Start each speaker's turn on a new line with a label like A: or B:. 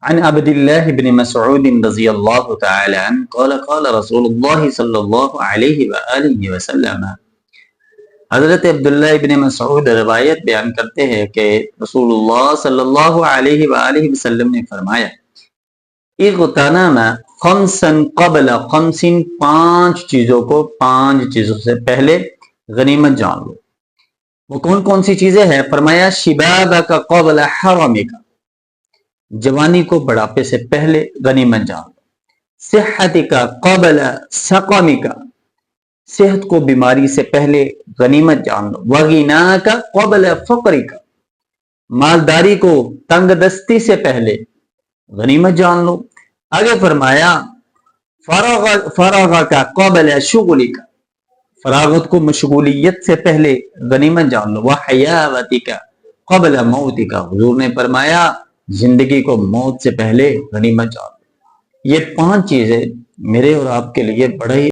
A: عن عبد الله بن مسعود رضی اللہ تعالی عنہ قال قال رسول اللہ صلی اللہ علیہ وآلہ وسلم، حضرت عبداللہ ابن مسعود روایت بیان کرتے ہیں کہ رسول اللہ صلی اللہ علیہ وآلہ وسلم نے فرمایا، اغتنم خمسا قبل خمس، پانچ چیزوں کو پانچ چیزوں سے پہلے غنیمت جان لو۔ وہ کون کون سی چیزیں ہیں؟ فرمایا شبابک قبل حرمک، جوانی کو بڑھاپے سے پہلے غنیمت جان لو۔ صحتک قبل سقمک، صحت کو بیماری سے پہلے غنیمت جان لو۔ وغناک قبل فقرک، مالداری کو تنگ دستی سے پہلے غنیمت جان لو۔ آگے فرمایا فراغک قبل شغلک، فراغت کو مشغولیت سے پہلے غنیمت جان لو۔ وحیاتک قبل موتک، حضور نے فرمایا زندگی کو موت سے پہلے غنیمت جان لو۔ یہ پانچ چیزیں میرے اور آپ کے لیے بڑے ہی